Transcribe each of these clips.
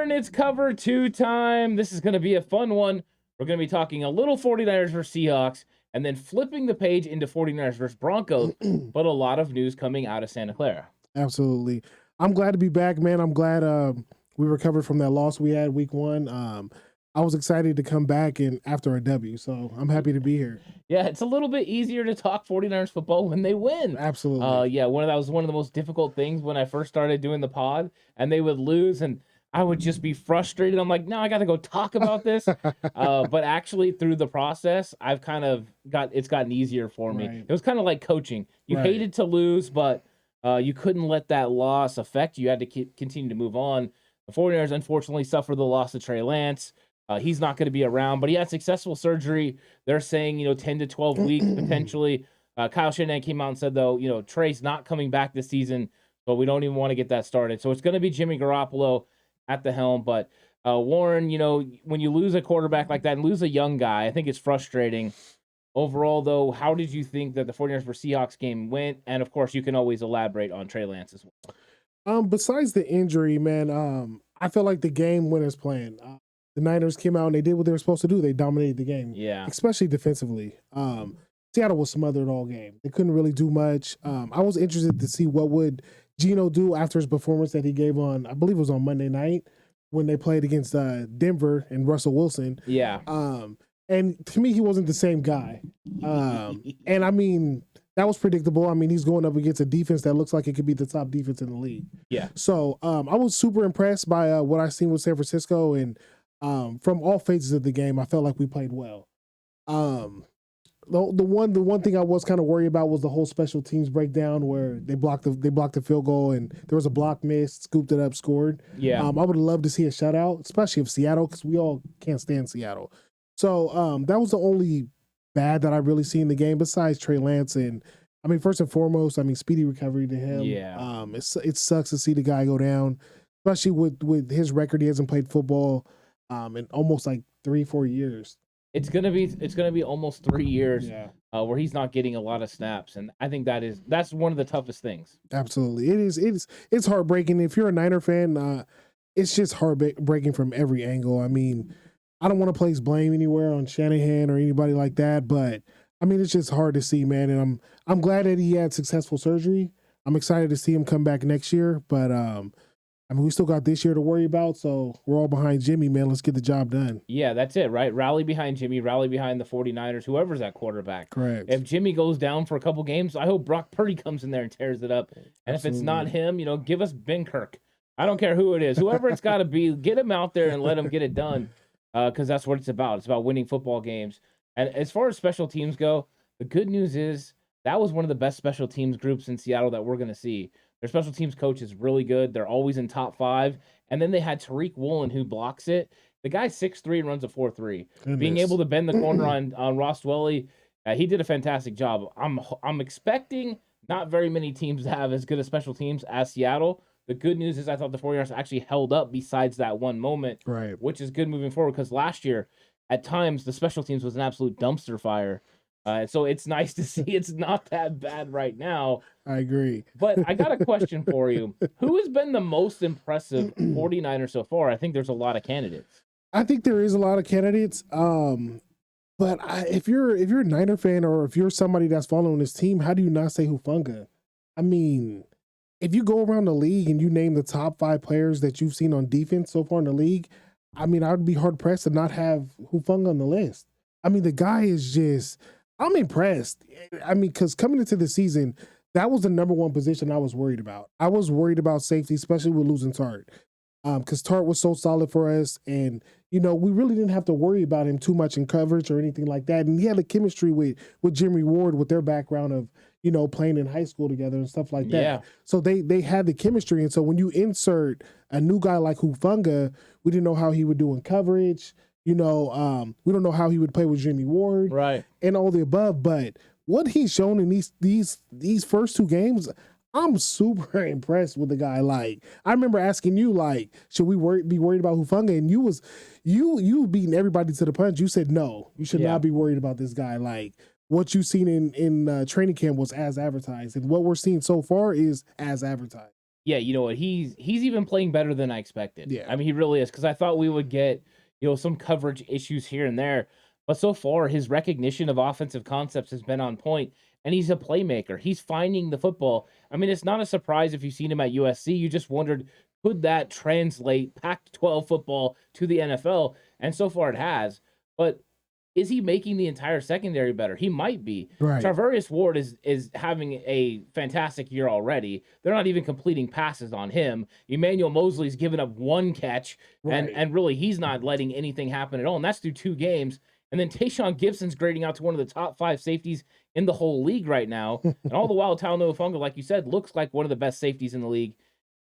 Warren, it's cover 2 time. This is going to be a fun one. We're going to be talking a little 49ers versus Seahawks and then flipping the page into 49ers versus Broncos, but a lot of news coming out of Santa Clara. Absolutely. I'm glad to be back, man. I'm glad we recovered from that loss we had week 1. I was excited to come back and after a W, so I'm happy to be here. Yeah, it's a little bit easier to talk 49ers football when they win. Absolutely. That was one of the most difficult things when I first started doing the pod, and they would lose, and I would just be frustrated. I'm like, no, I got to go talk about this. But actually, through the process, I've kind of it's gotten easier for me. Right. It was kind of like coaching. You hated to lose, but you couldn't let that loss affect you. You had to continue to move on. The 49ers, unfortunately, suffered the loss of Trey Lance. He's not going to be around, but he had successful surgery. They're saying, 10 to 12 weeks potentially. Kyle Shanahan came out and said, though, Trey's not coming back this season, but we don't even want to get that started. So it's going to be Jimmy Garoppolo at the helm. But Warren, when you lose a quarterback like that and lose a young guy, I think it's frustrating. Overall, though, how did you think that the 49ers versus Seahawks game went? And, of course, you can always elaborate on Trey Lance as well. Besides the injury, man, I feel like the game went as planned. The Niners came out and they did what they were supposed to do. They dominated the game, especially defensively. Seattle was smothered all game. They couldn't really do much. I was interested to see what would Geno do after his performance that he gave on, I believe it was on Monday night when they played against Denver and Russell Wilson. Yeah. And to me, he wasn't the same guy. And I mean, that was predictable. I mean, he's going up against a defense that looks like it could be the top defense in the league. Yeah. So I was super impressed by what I seen with San Francisco, and from all phases of the game, I felt like we played well. The one thing I was kind of worried about was the whole special teams breakdown where they blocked the field goal and there was a block miss, scooped it up, scored. Yeah. I would love to see a shutout, especially of Seattle, because we all can't stand Seattle. So that was the only bad that I really see in the game besides Trey Lance. And I mean, first and foremost, speedy recovery to him. Yeah. It sucks to see the guy go down, especially with his record. He hasn't played football in almost like 3-4 years. It's gonna be almost 3 years where he's not getting a lot of snaps, and I think that's one of the toughest things. Absolutely, it's heartbreaking. If you're a Niner fan, it's just heartbreaking from every angle. I mean, I don't want to place blame anywhere on Shanahan or anybody like that, but I mean, it's just hard to see, man. And I'm glad that he had successful surgery. I'm excited to see him come back next year, but we still got this year to worry about, so we're all behind Jimmy, man. Let's get the job done. Yeah, that's it, right? Rally behind Jimmy, rally behind the 49ers, whoever's that quarterback. Correct. If Jimmy goes down for a couple games, I hope Brock Purdy comes in there and tears it up. And If it's not him, give us Ben Kirk. I don't care who it is. Whoever it's got to be, get him out there and let him get it done because that's what it's about. It's about winning football games. And as far as special teams go, the good news is that was one of the best special teams groups in Seattle that we're going to see. Their special teams coach is really good. They're always in top 5. And then they had Tariq Woolen who blocks it. The guy's 6'3" and runs a 4.3. Being able to bend the corner on Ross Dwelly, he did a fantastic job. I'm expecting not very many teams to have as good a special teams as Seattle. The good news is I thought the 49ers actually held up besides that one moment, right? Which is good moving forward because last year, at times, the special teams was an absolute dumpster fire. So it's nice to see it's not that bad right now. I agree. But I got a question for you. Who has been the most impressive 49er so far? I think there's a lot of candidates. I think there is a lot of candidates. But if you're a Niner fan or if you're somebody that's following this team, how do you not say Hufanga? I mean, if you go around the league and you name the top 5 players that you've seen on defense so far in the league, I mean, I would be hard-pressed to not have Hufanga on the list. I mean, the guy is just... I'm impressed. I mean, because coming into the season, that was the number one position I was worried about. I was worried about safety, especially with losing Tart. Because Tart was so solid for us. And, we really didn't have to worry about him too much in coverage or anything like that. And he had a chemistry with Jimmy Ward with their background of, playing in high school together and stuff like that. Yeah. So they had the chemistry. And so when you insert a new guy like Hufanga, we didn't know how he would do in coverage. We don't know how he would play with Jimmy Ward, right, and all the above. But what he's shown in these first 2 games, I'm super impressed with the guy. Like, I remember asking you, like, should we be worried about Hufanga? And you beating everybody to the punch. You said no, you should not be worried about this guy. Like, what you've seen in training camp was as advertised, and what we're seeing so far is as advertised. Yeah, you know what? He's even playing better than I expected. Yeah. I mean, he really is, because I thought we would get, some coverage issues here and there. But so far, his recognition of offensive concepts has been on point, and he's a playmaker. He's finding the football. I mean, it's not a surprise if you've seen him at USC. You just wondered, could that translate Pac-12 football to the NFL? And so far, it has. But is he making the entire secondary better? He might be. Right. Charvarius Ward is having a fantastic year already. They're not even completing passes on him. Emmanuel Mosley's given up one catch, Right. and really he's not letting anything happen at all. And that's through 2 games. And then Tayshaun Gibson's grading out to one of the top 5 safeties in the whole league right now. And all the while, Talanoa Hufanga, like you said, looks like one of the best safeties in the league.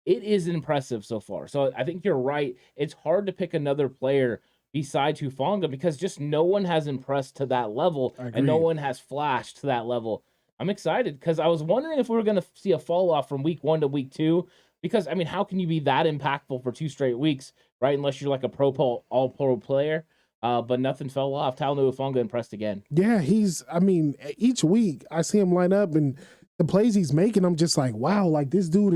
It is impressive so far. So I think you're right. It's hard to pick another player besides Hufanga, because just no one has impressed to that level, and no one has flashed to that level. I'm excited because I was wondering if we were going to see a fall off from week 1 to week 2, because I mean, how can you be that impactful for 2 straight weeks, right? Unless you're like a all pro player. But nothing fell off. Talanoa Hufanga impressed again. Yeah, each week I see him line up and the plays he's making, I'm just like, wow, like this dude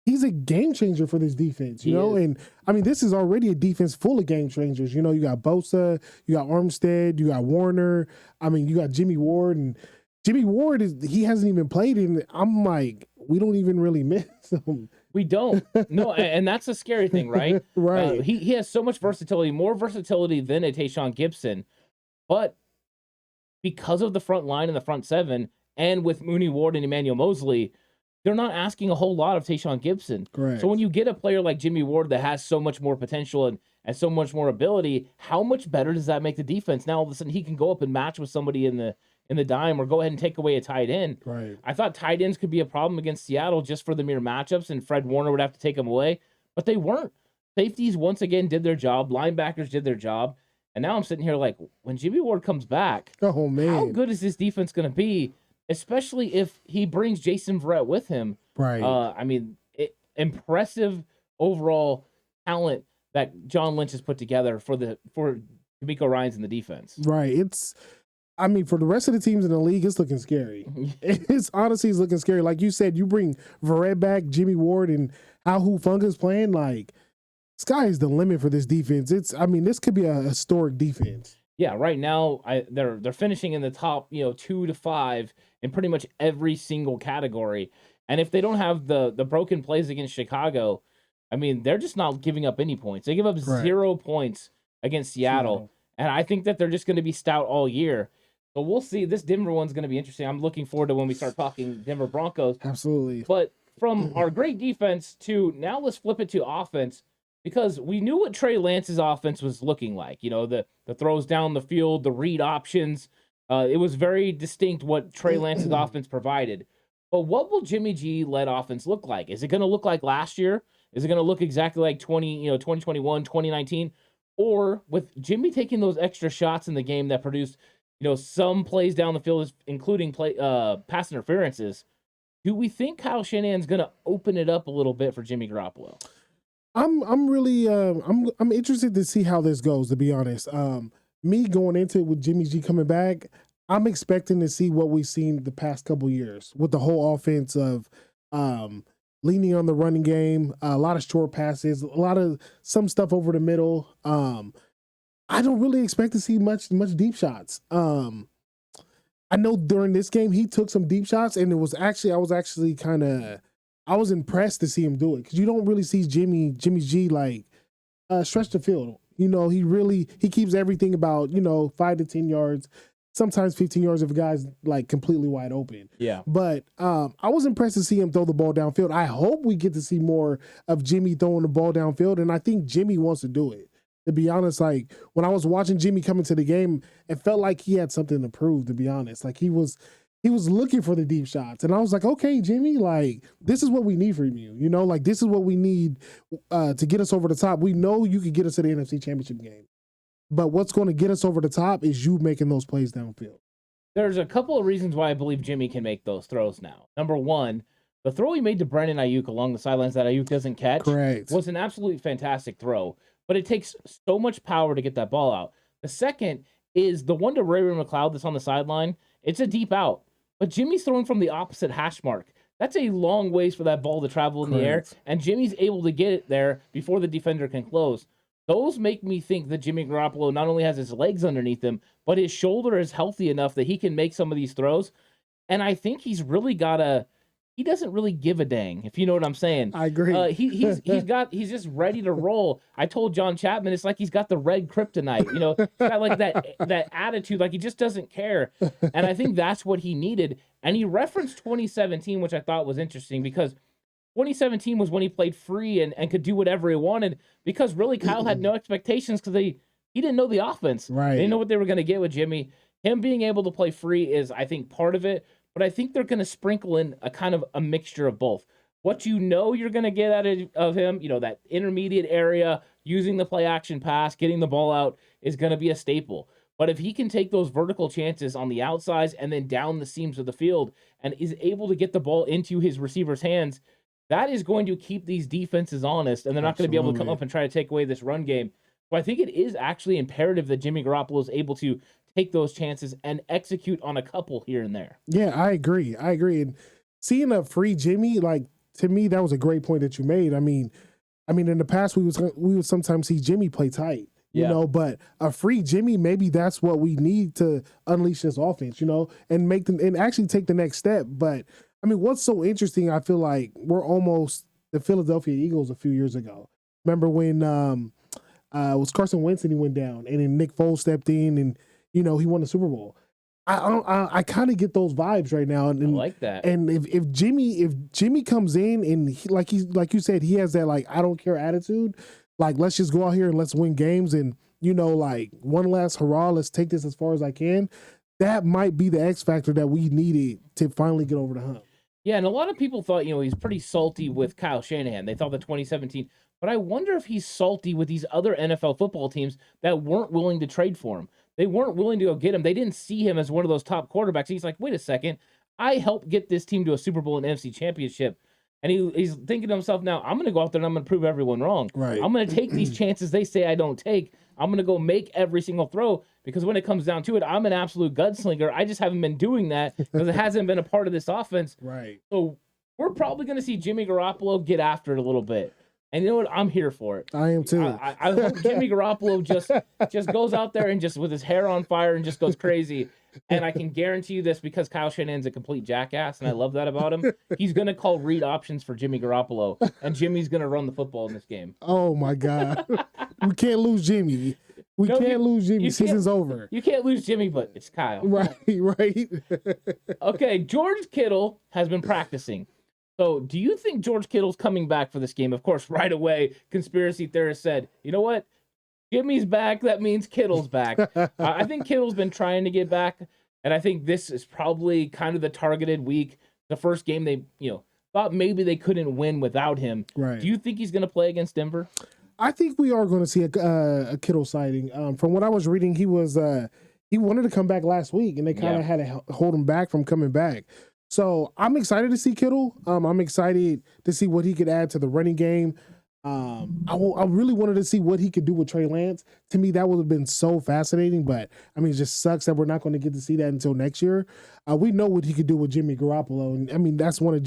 he's a game changer for this defense, you know? And I mean, this is already a defense full of game changers. You know, you got Bosa, you got Armstead, you got Warner. I mean, you got Jimmy Ward, and Jimmy Ward he hasn't even played, and I'm like, we don't even really miss him. We don't. No, and that's a scary thing, right? Right. He has so much versatility, more versatility than a Tayshaun Gibson. But because of the front line and the front 7, and with Mooney Ward and Emmanuel Mosley, they're not asking a whole lot of Tayshaun Gibson. Correct. So when you get a player like Jimmy Ward that has so much more potential and so much more ability, how much better does that make the defense? Now all of a sudden he can go up and match with somebody in the dime, or go ahead and take away a tight end. Right. I thought tight ends could be a problem against Seattle just for the mere matchups, and Fred Warner would have to take them away, but they weren't. Safeties once again did their job. Linebackers did their job. And now I'm sitting here like, when Jimmy Ward comes back, oh man, how good is this defense going to be? Especially if he brings Jason Verrett with him. Right. I mean, impressive overall talent that John Lynch has put together for D'Amico Ryans in the defense. Right. For the rest of the teams in the league, it's looking scary. It's looking scary. Like you said, you bring Verrett back, Jimmy Ward, and how Hufanga's playing, like, sky is the limit for this defense. This could be a historic defense. Yeah, right now they're finishing in the top 2 to 5 in pretty much every single category. And if they don't have the broken plays against Chicago, I mean, they're just not giving up any points. They give up 0 points against Seattle, and I think that they're just going to be stout all year. So we'll see. This Denver one's going to be interesting. I'm looking forward to when we start talking Denver Broncos. Absolutely. But from our great defense to now, let's flip it to offense. Because we knew what Trey Lance's offense was looking like. The throws down the field, the read options. It was very distinct what Trey Lance's offense provided. But what will Jimmy G-led offense look like? Is it going to look like last year? Is it going to look exactly like 2021, 2019? Or with Jimmy taking those extra shots in the game that produced, some plays down the field, including pass interferences, do we think Kyle Shanahan's going to open it up a little bit for Jimmy Garoppolo? I'm really I'm interested to see how this goes, to be honest. Me going into it with Jimmy G coming back, I'm expecting to see what we've seen the past couple years with the whole offense of leaning on the running game, a lot of short passes, a lot of some stuff over the middle. I don't really expect to see much deep shots. I know during this game he took some deep shots, and I was impressed to see him do it, because you don't really see Jimmy G like stretch the field. He keeps everything about 5 to 10 yards, sometimes 15 yards if a guy's like completely wide open. Yeah. But I was impressed to see him throw the ball downfield. I hope we get to see more of Jimmy throwing the ball downfield, and I think Jimmy wants to do it. To be honest, like when I was watching Jimmy come into the game, it felt like he had something to prove, to be honest. Like he was looking for the deep shots. And I was like, okay, Jimmy, like, this is what we need from you. Like, this is what we need to get us over the top. We know you could get us to the NFC Championship game. But what's going to get us over the top is you making those plays downfield. There's a couple of reasons why I believe Jimmy can make those throws now. Number one, the throw he made to Brandon Ayuk along the sidelines that Ayuk doesn't catch was an absolutely fantastic throw. But it takes so much power to get that ball out. The second is the one to Ray McLeod that's on the sideline. It's a deep out. But Jimmy's throwing from the opposite hash mark. That's a long ways for that ball to travel in the air, Correct. and Jimmy's able to get it there before the defender can close. Those make me think that Jimmy Garoppolo not only has his legs underneath him, but his shoulder is healthy enough that he can make some of these throws. And I think he's really he doesn't really give a dang, if you know what I'm saying. I agree. He's just ready to roll. I told John Chapman, it's like he's got the red kryptonite. You know, he's got like that attitude, like he just doesn't care. And I think that's what he needed. And he referenced 2017, which I thought was interesting because 2017 was when he played free and could do whatever he wanted because really Kyle had no expectations because he didn't know the offense. Right. They didn't know what they were going to get with Jimmy. Him being able to play free is, I think, part of it. But I think they're going to sprinkle in a kind of a mixture of both. What you know you're going to get out of him, you know, that intermediate area, using the play action pass, getting the ball out is going to be a staple. But if he can take those vertical chances on the outsides and then down the seams of the field and is able to get the ball into his receiver's hands, that is going to keep these defenses honest, and they're not going to be able to come up and try to take away this run game. So I think it is actually imperative that Jimmy Garoppolo is able to take those chances and execute on a couple here and there. Yeah, I agree. And seeing a free Jimmy, like, to me, that was a great point that you made. I mean, in the past we would sometimes see Jimmy play tight, you know, but a free Jimmy, maybe that's what we need to unleash this offense, you know, and make them and actually take the next step. But I mean, what's so interesting? I feel like we're almost the Philadelphia Eagles a few years ago. Remember when it was Carson Wentz and he went down, and then Nick Foles stepped in and, you know, he won the Super Bowl. I kind of get those vibes right now, and I like that. And if Jimmy comes in and like you said, he has that like I don't care attitude, like let's just go out here and let's win games, and you know, like one last hurrah, let's take this as far as I can. That might be the X factor that we needed to finally get over the hump. Yeah, and a lot of people thought, you know, he's pretty salty with Kyle Shanahan. They thought the 2017, but I wonder if he's salty with these other NFL football teams that weren't willing to trade for him. They weren't willing to go get him. They didn't see him as one of those top quarterbacks. He's like, wait a second, I helped get this team to a Super Bowl and NFC Championship. And he's thinking to himself, now I'm going to go out there and I'm going to prove everyone wrong. Right. I'm going to take these chances they say I don't take. I'm going to go make every single throw because when it comes down to it, I'm an absolute gunslinger. I just haven't been doing that because it hasn't been a part of this offense. Right. So we're probably going to see Jimmy Garoppolo get after it a little bit. And you know what? I'm here for it. I am too. I hope Jimmy Garoppolo just goes out there and just with his hair on fire and just goes crazy. And I can guarantee you this because Kyle Shanahan's a complete jackass, and I love that about him. He's going to call read options for Jimmy Garoppolo, and Jimmy's going to run the football in this game. Oh, my God. We can't lose Jimmy. We can't lose Jimmy. Season's over. You can't lose Jimmy, but it's Kyle. Right. Okay, George Kittle has been practicing. So do you think George Kittle's coming back for this game? Of course, right away, conspiracy theorists said, you know what? Jimmy's back. That means Kittle's back. I think Kittle's been trying to get back, and I think this is probably kind of the targeted week. The first game they, thought maybe they couldn't win without him. Right. Do you think he's going to play against Denver? I think we are going to see a Kittle sighting. From what I was reading, he wanted to come back last week, and they kind of had to hold him back from coming back. So I'm excited to see Kittle. I'm excited to see what he could add to the running game. I really wanted to see what he could do with Trey Lance. To me, that would have been so fascinating, but I mean, it just sucks that we're not going to get to see that until next year. We know what he could do with Jimmy Garoppolo, and I mean, that's one of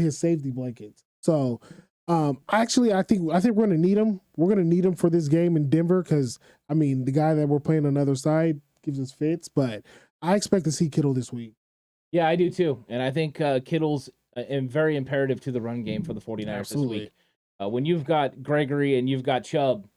his safety blankets. So, I think we're going to need him. We're going to need him for this game in Denver because, I mean, the guy that we're playing on the other side gives us fits, but I expect to see Kittle this week. Yeah, I do too. And I think Kittle's very imperative to the run game for the 49ers Absolutely. this week. When you've got Gregory and you've got Chubb,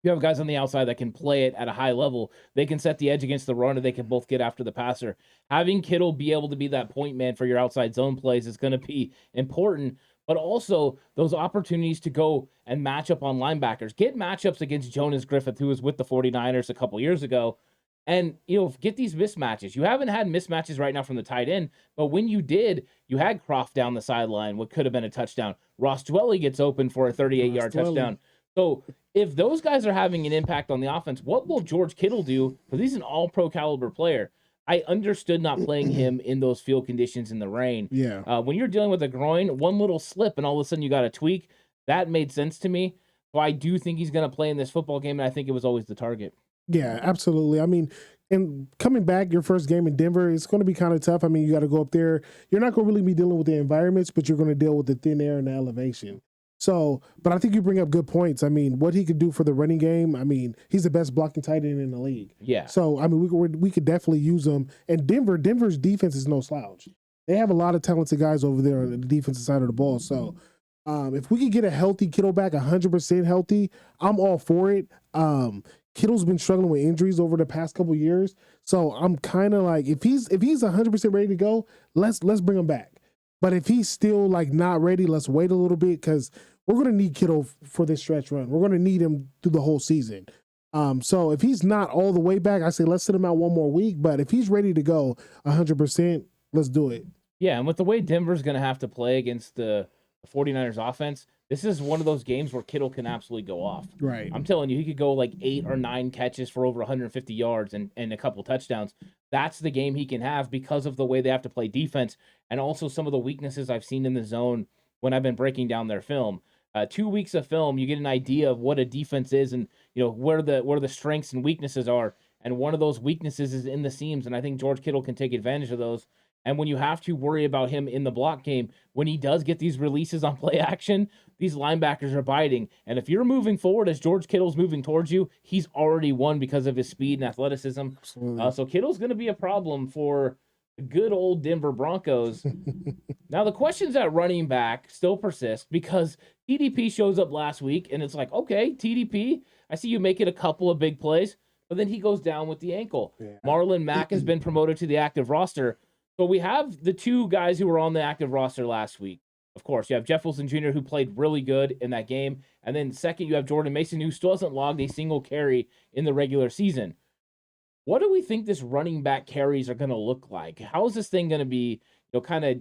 you have guys on the outside that can play it at a high level. They can set the edge against the run, and they can both get after the passer. Having Kittle be able to be that point man for your outside zone plays is going to be important, but also those opportunities to go and match up on linebackers. Get matchups against Jonas Griffith, who was with the 49ers a couple years ago, and, get these mismatches. You haven't had mismatches right now from the tight end, but when you did, you had Croft down the sideline, what could have been a touchdown. Ross Dwelly gets open for a 38-yard touchdown. So if those guys are having an impact on the offense, what will George Kittle do? Because he's an all-pro caliber player. I understood not playing him in those field conditions in the rain. Yeah. When you're dealing with a groin, one little slip and all of a sudden you got a tweak, that made sense to me. So I do think he's going to play in this football game, and I think it was always the target. Yeah, absolutely. I mean, And coming back, your first game in Denver, it's going to be kind of tough. I mean, you got to go up there. You're not going to really be dealing with the environments, but you're going to deal with the thin air and the elevation. So, but I think you bring up good points. I mean, what he could do for the running game, I mean, he's the best blocking tight end in the league. Yeah. So, I mean, we could definitely use him. And Denver's defense is no slouch. They have a lot of talented guys over there on the defensive side of the ball. So, if we could get a healthy Kittle back, 100% healthy, I'm all for it. Kittle's been struggling with injuries over the past couple of years. So I'm kind of like, if he's 100% ready to go, let's bring him back. But if he's still like not ready, let's wait a little bit because we're going to need Kittle for this stretch run. We're going to need him through the whole season. So if he's not all the way back, I say let's sit him out one more week. But if he's ready to go 100%, let's do it. Yeah, and with the way Denver's going to have to play against the 49ers offense, this is one of those games where Kittle can absolutely go off. Right. I'm telling you, he could go like 8 or 9 catches for over 150 yards and a couple touchdowns. That's the game he can have because of the way they have to play defense and also some of the weaknesses I've seen in the zone when I've been breaking down their film. 2 weeks of film, you get an idea of what a defense is and where the strengths and weaknesses are. And one of those weaknesses is in the seams, and I think George Kittle can take advantage of those. And when you have to worry about him in the block game, when he does get these releases on play action, these linebackers are biting. And if you're moving forward as George Kittle's moving towards you, he's already won because of his speed and athleticism. So Kittle's going to be a problem for the good old Denver Broncos. Now, the questions at running back still persist because TDP shows up last week, and it's like, okay, TDP, I see you making a couple of big plays, but then he goes down with the ankle. Yeah. Marlon Mack has been promoted to the active roster. So we have the 2 guys who were on the active roster last week. Of course, you have Jeff Wilson Jr., who played really good in that game. And then second, you have Jordan Mason, who still hasn't logged a single carry in the regular season. What do we think this running back carries are going to look like? How is this thing going to be, kind of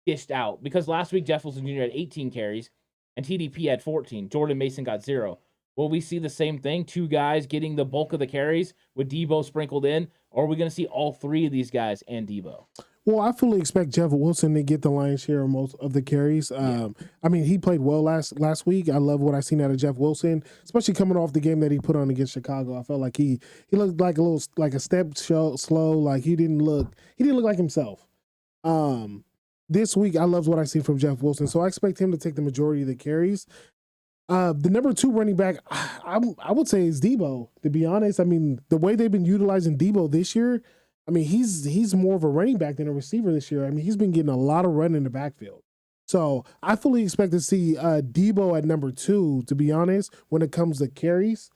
dished out? Because last week, Jeff Wilson Jr. had 18 carries and TDP had 14. Jordan Mason got 0. Will we see the same thing? 2 guys getting the bulk of the carries with Debo sprinkled in? Or are we going to see all 3 of these guys and Debo? Well, I fully expect Jeff Wilson to get the lion's share of most of the carries. I mean, he played well last week. I love what I seen out of Jeff Wilson, especially coming off the game that he put on against Chicago. I felt like he looked like a step slow. Like he didn't look like himself. This week, I loved what I seen from Jeff Wilson, so I expect him to take the majority of the carries. The number 2 running back, I would say is Debo, to be honest. I mean, the way they've been utilizing Debo this year, I mean, he's more of a running back than a receiver this year. I mean, he's been getting a lot of run in the backfield. So I fully expect to see Debo at number 2, to be honest, when it comes to carries.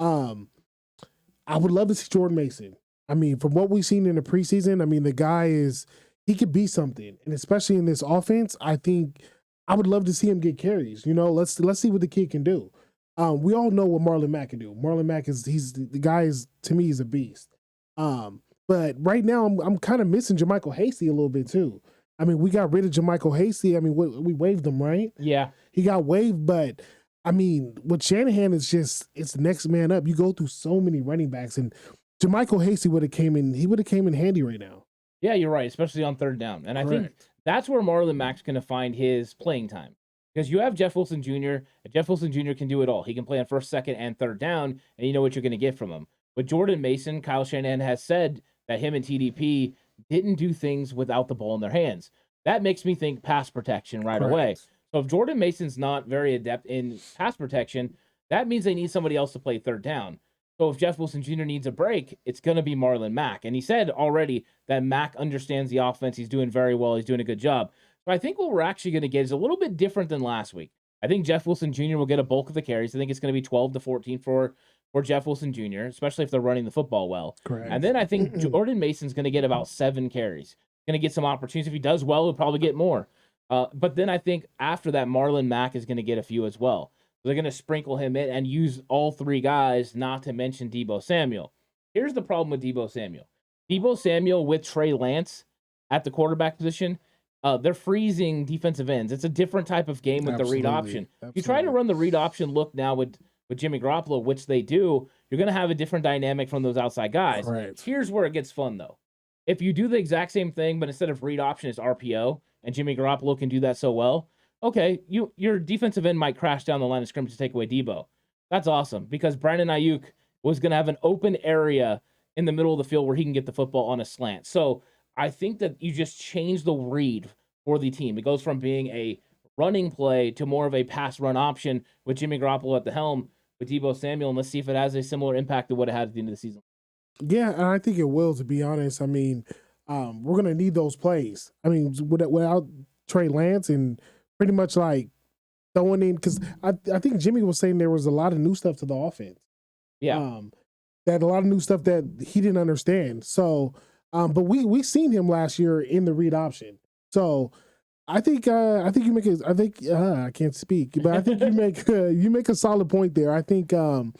I would love to see Jordan Mason. I mean, from what we've seen in the preseason, I mean, the guy he could be something. And especially in this offense, I think I would love to see him get carries. Let's see what the kid can do. We all know what Marlon Mack can do. Marlon Mack the guy to me, is a beast. But right now I'm kind of missing Jermichael Hasty a little bit too. I mean, we got rid of Jermichael Hasty. I mean, we waived him, right? Yeah. He got waived, but I mean, with Shanahan, it's the next man up. You go through so many running backs, and Jermichael Hasty would have came in handy right now. Yeah, you're right, especially on third down. And I think that's where Marlon Mack's going to find his playing time. Because you have Jeff Wilson Jr., and Jeff Wilson Jr. can do it all. He can play on first, second, and third down, and you know what you're going to get from him. But Jordan Mason, Kyle Shanahan has said that him and TDP didn't do things without the ball in their hands. That makes me think pass protection right away. So if Jordan Mason's not very adept in pass protection, that means they need somebody else to play third down. So if Jeff Wilson Jr. needs a break, it's going to be Marlon Mack. And he said already that Mack understands the offense. He's doing very well. He's doing a good job. So I think what we're actually going to get is a little bit different than last week. I think Jeff Wilson Jr. will get a bulk of the carries. I think it's going to be 12 to 14 for Jeff Wilson Jr., especially if they're running the football well. Correct. And then I think Jordan Mason's going to get about 7 carries. Going to get some opportunities. If he does well, he'll probably get more. But then I think after that, Marlon Mack is going to get a few as well. So they're going to sprinkle him in and use all 3 guys, not to mention Deebo Samuel. Here's the problem with Deebo Samuel. Deebo Samuel with Trey Lance at the quarterback position, they're freezing defensive ends. It's a different type of game with the read option. If you try to run the read option look now with Jimmy Garoppolo, which they do, you're going to have a different dynamic from those outside guys. Right. Here's where it gets fun, though. If you do the exact same thing, but instead of read option, it's RPO, and Jimmy Garoppolo can do that so well, okay, your defensive end might crash down the line of scrimmage to take away Deebo. That's awesome, because Brandon Ayuk was going to have an open area in the middle of the field where he can get the football on a slant. So I think that you just change the read for the team. It goes from being a running play to more of a pass run option with Jimmy Garoppolo at the helm with Deebo Samuel, and let's see if it has a similar impact to what it had at the end of the season. Yeah, and I think it will, to be honest. I mean, we're going to need those plays. I mean, without Trey Lance and pretty much like throwing in, because I think Jimmy was saying there was a lot of new stuff to the offense. Yeah. That a lot of new stuff that he didn't understand. So, but we seen him last year in the read option. So I think you make I can't speak, but I think you make a solid point there. I think the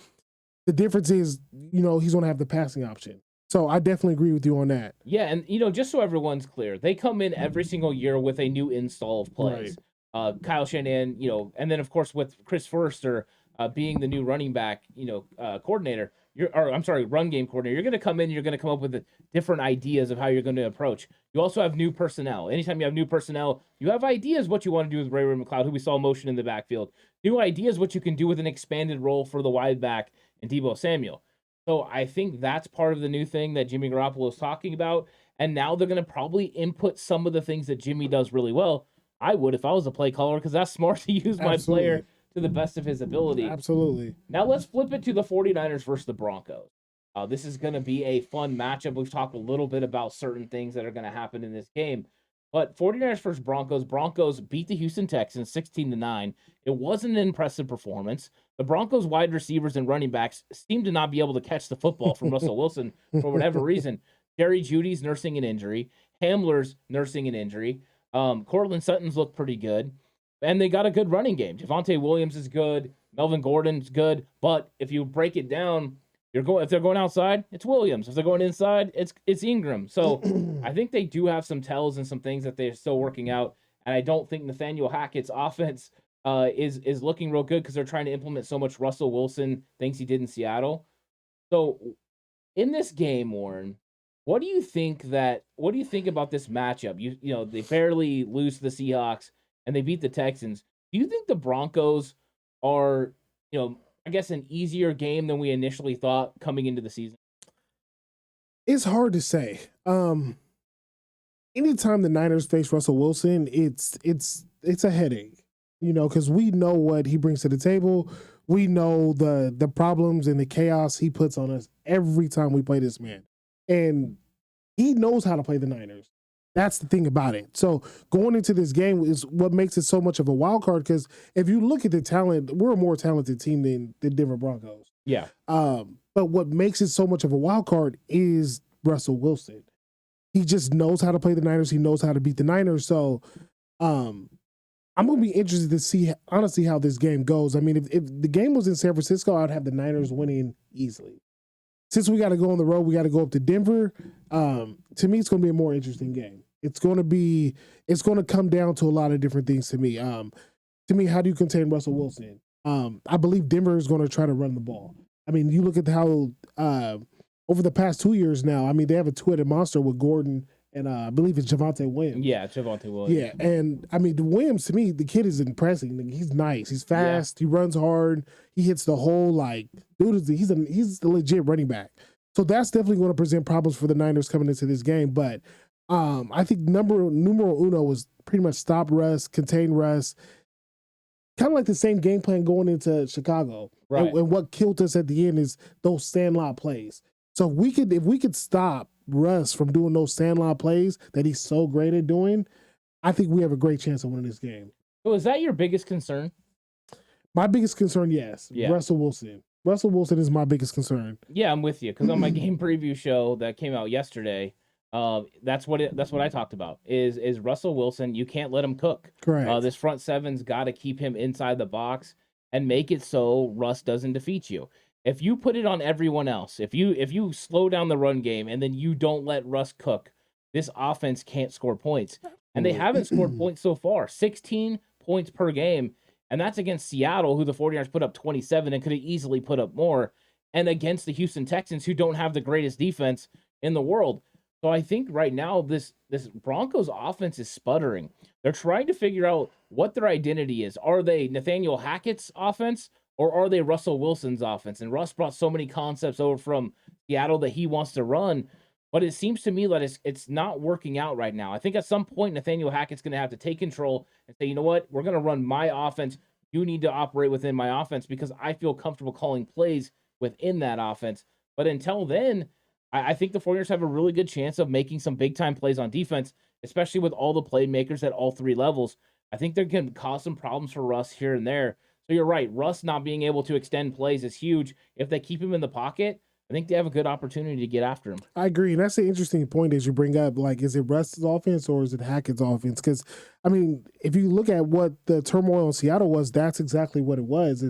difference is, he's going to have the passing option. So I definitely agree with you on that. Yeah, and just so everyone's clear, they come in every single year with a new install of plays. Right. Kyle Shanahan, and then of course with Chris Forrester being the new running back, coordinator, run game coordinator, you're going to come in, you're going to come up with different ideas of how you're going to approach. You also have new personnel. Anytime you have new personnel, you have ideas what you want to do with Ray McLeod, who we saw motion in the backfield. New ideas what you can do with an expanded role for the wide back and Deebo Samuel. So I think that's part of the new thing that Jimmy Garoppolo is talking about. And now they're going to probably input some of the things that Jimmy does really well. I would if I was a play caller, because that's smart to use my player to the best of his ability. Absolutely. Now let's flip it to the 49ers versus the Broncos. This is going to be a fun matchup. We've talked a little bit about certain things that are going to happen in this game. But 49ers versus Broncos. Broncos beat the Houston Texans 16-9. It wasn't an impressive performance. The Broncos wide receivers and running backs seem to not be able to catch the football from Russell Wilson for whatever reason. Jerry Jeudy's nursing an injury. Hamler's nursing an injury. Cortland Sutton's looked pretty good. And they got a good running game. Javonte Williams is good. Melvin Gordon's good. But if you break it down, if they're going outside, it's Williams. If they're going inside, it's Ingram. So I think they do have some tells and some things that they're still working out. And I don't think Nathaniel Hackett's offense is looking real good because they're trying to implement so much Russell Wilson things he did in Seattle. So in this game, Warren, what do you think about this matchup? They barely lose to the Seahawks and they beat the Texans. Do you think the Broncos are, I guess, an easier game than we initially thought coming into the season? It's hard to say. Anytime the Niners face Russell Wilson, it's a headache, because we know what he brings to the table. We know the problems and the chaos he puts on us every time we play this man. And he knows how to play the Niners. That's the thing about it. So going into this game is what makes it so much of a wild card, because if you look at the talent, we're a more talented team than the Denver Broncos. Yeah. But what makes it so much of a wild card is Russell Wilson. He just knows how to play the Niners. He knows how to beat the Niners. So I'm going to be interested to see, honestly, how this game goes. I mean, if the game was in San Francisco, I'd have the Niners winning easily. Since we got to go on the road, we got to go up to Denver. To me, it's going to be a more interesting game. It's going to come down to a lot of different things to me. How do you contain Russell Wilson? I believe Denver is going to try to run the ball. I mean, you look at how over the past 2 years now, I mean, they have a two-headed monster with Gordon and I believe it's Javonte Williams. Yeah, Javonte Williams. Yeah, and I mean, the Williams, to me, the kid is impressive. He's nice. He's fast. Yeah. He runs hard. He hits the hole. Dude, he's the legit running back. So that's definitely going to present problems for the Niners coming into this game. But I think numero uno was pretty much stop Russ, contain Russ. Kind of like the same game plan going into Chicago. Right. And what killed us at the end is those sandlot plays. So if we could stop Russ from doing those sandlot plays that he's so great at doing, I think we have a great chance of winning this game. So is that your biggest concern? My biggest concern, yes. Yeah. Russell Wilson. Russell Wilson is my biggest concern. Yeah, I'm with you. Because on my game preview show that came out yesterday, that's what I talked about is Russell Wilson. You can't let him cook. Correct. This front seven's got to keep him inside the box and make it so Russ doesn't defeat you. If you put it on everyone else, if you slow down the run game and then you don't let Russ cook, this offense can't score points. And they haven't scored points so far. 16 points per game. And that's against Seattle, who the 49ers put up 27 and could have easily put up more. And against the Houston Texans, who don't have the greatest defense in the world. So I think right now this Broncos offense is sputtering. They're trying to figure out what their identity is. Are they Nathaniel Hackett's offense? or are they Russell Wilson's offense? And Russ brought so many concepts over from Seattle that he wants to run, but it seems to me that it's not working out right now. I think at some point Nathaniel Hackett's going to have to take control and say, you know what, we're going to run my offense. You need to operate within my offense because I feel comfortable calling plays within that offense. But until then, I think the 49ers have a really good chance of making some big-time plays on defense, especially with all the playmakers at all three levels. I think they can cause some problems for Russ here and there. So you're right. Russ not being able to extend plays is huge. If they keep him in the pocket, I think they have a good opportunity to get after him. I agree. And that's the interesting point as you bring up, like, is it Russ's offense or is it Hackett's offense? Because, I mean, if you look at what the turmoil in Seattle was, that's exactly what it was.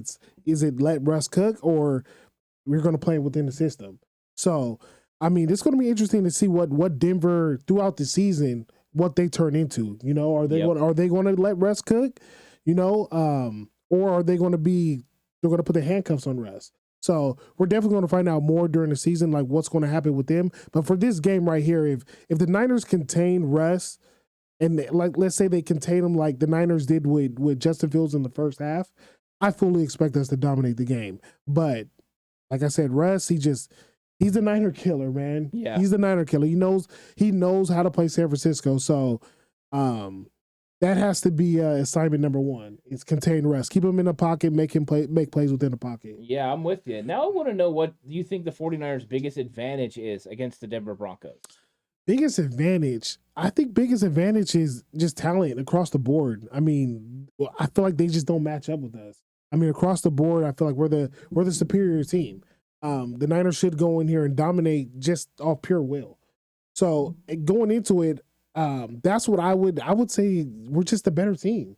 Is it let Russ cook or we're going to play within the system? So, I mean, it's going to be interesting to see what Denver throughout the season, what they turn into. You know, are they going to let Russ cook? You know, or are they going to they're going to put the handcuffs on Russ? So we're definitely going to find out more during the season, like what's going to happen with them. But for this game right here, if the Niners contain Russ, and like let's say they contain him like the Niners did with Justin Fields in the first half, I fully expect us to dominate the game. But like I said, Russ, he's the Niner killer, man. Yeah, he's the Niner killer. He knows how to play San Francisco. So, that has to be assignment number one. It's contain Russ. Keep him in the pocket, make plays within the pocket. Yeah, I'm with you. Now I want to know what you think the 49ers' biggest advantage is against the Denver Broncos. Biggest advantage? I think biggest advantage is just talent across the board. I mean, I feel like they just don't match up with us. I mean, across the board, I feel like we're the superior team. The Niners should go in here and dominate just off pure will. So going into it, that's what I would say. We're just a better team.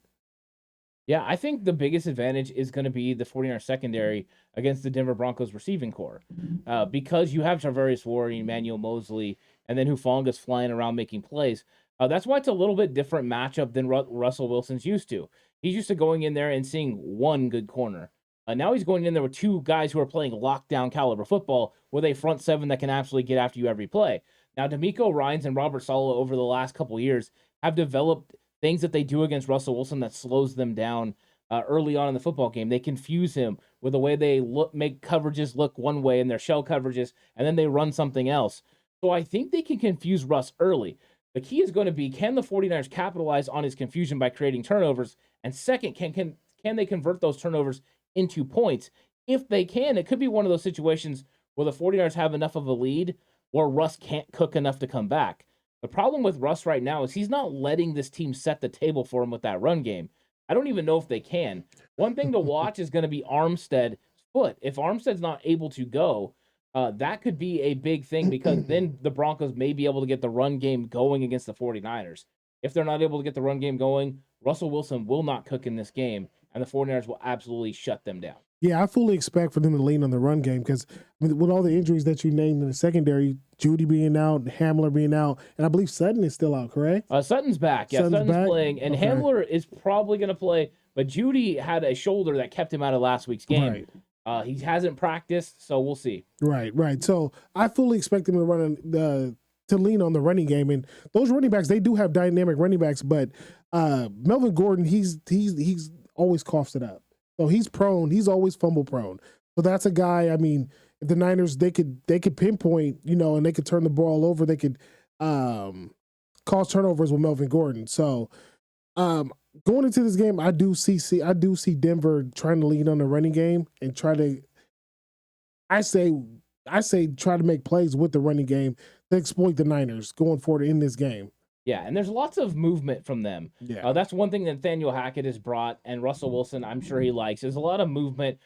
Yeah, I think the biggest advantage is going to be the 49ers secondary against the Denver Broncos receiving core. Because you have Tarvarius Ward, Emmanuel Mosley, and then Hufanga's flying around making plays. That's why it's a little bit different matchup than Russell Wilson's used to. He's used to going in there and seeing one good corner. Now he's going in there with two guys who are playing lockdown caliber football with a front seven that can absolutely get after you every play. Now, D'Amico Ryans and Robert Saleh over the last couple of years have developed things that they do against Russell Wilson that slows them down early on in the football game. They confuse him with the way they make coverages look one way in their shell coverages, and then they run something else. So I think they can confuse Russ early. The key is going to be, can the 49ers capitalize on his confusion by creating turnovers? And second, can they convert those turnovers into points? If they can, it could be one of those situations where the 49ers have enough of a lead where Russ can't cook enough to come back. The problem with Russ right now is he's not letting this team set the table for him with that run game. I don't even know if they can. One thing to watch is going to be Armstead's foot. If Armstead's not able to go, that could be a big thing because then the Broncos may be able to get the run game going against the 49ers. If they're not able to get the run game going, Russell Wilson will not cook in this game, and the 49ers will absolutely shut them down. Yeah, I fully expect for them to lean on the run game because with all the injuries that you named in the secondary, Judy being out, Hamler being out, and I believe Sutton is still out, correct? Sutton's back. Yeah, Sutton's back? playing, and okay. Hamler is probably going to play, but Judy had a shoulder that kept him out of last week's game. Right. He hasn't practiced, so we'll see. Right. So I fully expect them to lean on the running game, and those running backs, they do have dynamic running backs, but Melvin Gordon, he's always coughs it up. So he's prone. He's always fumble prone. So that's a guy. I mean, if the Niners they could pinpoint, and they could turn the ball over. They could cause turnovers with Melvin Gordon. So going into this game, I do see Denver trying to lean on the running game and try to. I say try to make plays with the running game to exploit the Niners going forward in this game. Yeah, and there's lots of movement from them. Yeah. That's one thing that Nathaniel Hackett has brought, and Russell Wilson, I'm sure he likes. There's a lot of movement,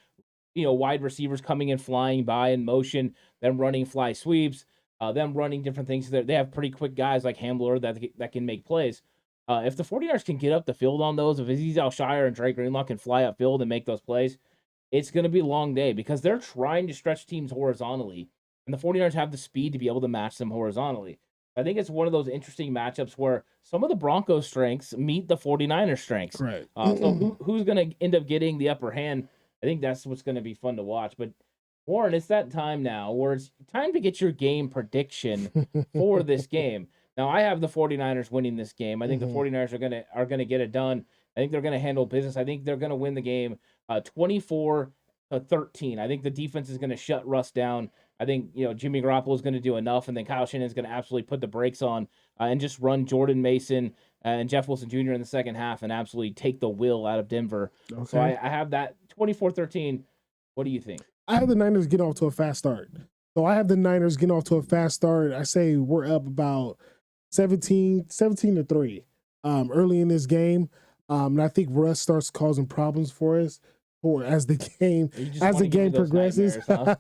wide receivers coming and flying by in motion, them running fly sweeps, them running different things. They have pretty quick guys like Hamler that can make plays. If the 49ers can get up the field on those, if Azeez Al-Shire and Dre Greenlaw can fly upfield and make those plays, it's going to be a long day because they're trying to stretch teams horizontally, and the 49ers have the speed to be able to match them horizontally. I think it's one of those interesting matchups where some of the Broncos' strengths meet the 49ers' strengths. Right. So who's going to end up getting the upper hand? I think that's what's going to be fun to watch. But, Warren, it's that time now where it's time to get your game prediction for this game. Now, I have the 49ers winning this game. I think the 49ers are going to get it done. I think they're going to handle business. I think they're going to win the game 24-17. to 13. I think the defense is going to shut Russ down. I think, Jimmy Garoppolo is going to do enough, and then Kyle Shanahan is going to absolutely put the brakes on and just run Jordan Mason and Jeff Wilson Jr. in the second half and absolutely take the will out of Denver. Okay. So I have that 24-13. What do you think? I have the Niners get off to a fast start. So I have the Niners get off to a fast start. I say we're up about 17-3 early in this game. And I think Russ starts causing problems for us as the game progresses. Huh?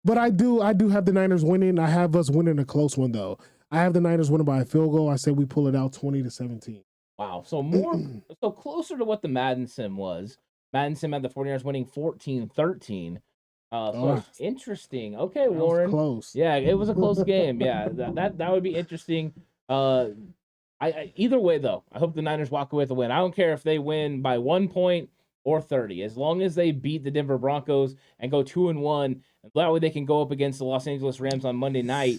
But I do have the Niners winning. I have us winning a close one though. I have the Niners winning by a field goal. I say we pull it out 20-17. Wow. So so closer to what the Madden sim was. Madden sim had the 49ers winning 14-13. So interesting. Okay, Warren. Close. Yeah, it was a close game. Yeah, that would be interesting. I either way though, I hope the Niners walk away with a win. I don't care if they win by 1 point or 30, as long as they beat the Denver Broncos and go 2-1. That way they can go up against the Los Angeles Rams on Monday night.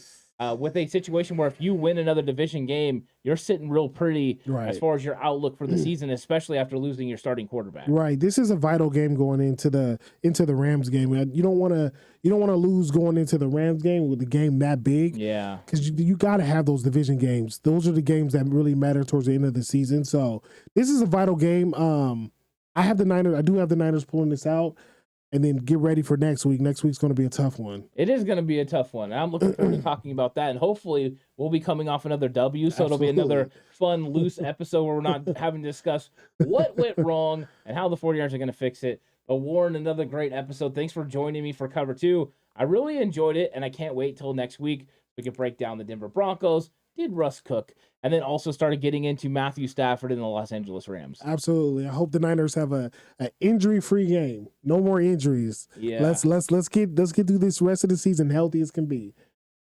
With a situation where if you win another division game, you're sitting real pretty as far as your outlook for the season, especially after losing your starting quarterback. Right. This is a vital game going into the Rams game. You don't want to lose going into the Rams game with the game that big. Yeah. Because you got to have those division games. Those are the games that really matter towards the end of the season. So this is a vital game. I have the Niners. I do have the Niners pulling this out. And then get ready for next week. Next week's going to be a tough one. It is going to be a tough one. And I'm looking forward to talking about that. And hopefully we'll be coming off another W. So It'll be another fun, loose episode where we're not having to discuss what went wrong and how the 49ers are going to fix it. But Warren, another great episode. Thanks for joining me for Cover 2. I really enjoyed it, and I can't wait till next week. We can break down the Denver Broncos. Did Russ cook? And then also started getting into Matthew Stafford and the Los Angeles Rams. Absolutely. I hope the Niners have an injury-free game. No more injuries. Yeah. Let's get through this rest of the season healthy as can be.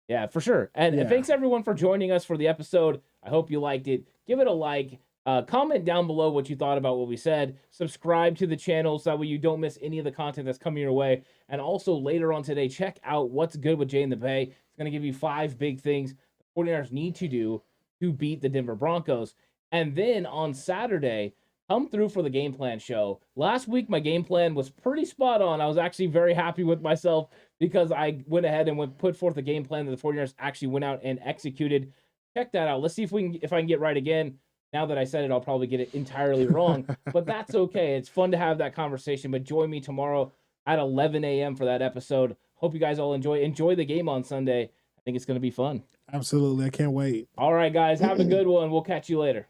Yeah, for sure. And thanks everyone for joining us for the episode. I hope you liked it. Give it a like. Comment down below what you thought about what we said. Subscribe to the channel so that way you don't miss any of the content that's coming your way. And also later on today, check out What's Good with Jay in the Bay. It's going to give you 5 big things the 49ers need to do to beat the Denver Broncos. And then on Saturday, come through for the game plan show. Last week, my game plan was pretty spot on. I was actually very happy with myself because I went ahead and put forth a game plan that the 49ers actually went out and executed. Check that out. Let's see if I can get right again. Now that I said it, I'll probably get it entirely wrong, but that's okay. It's fun to have that conversation, but join me tomorrow at 11 a.m. for that episode. Hope you guys all enjoy the game on Sunday. I think it's going to be fun. Absolutely. I can't wait. All right, guys. Have a good one. We'll catch you later.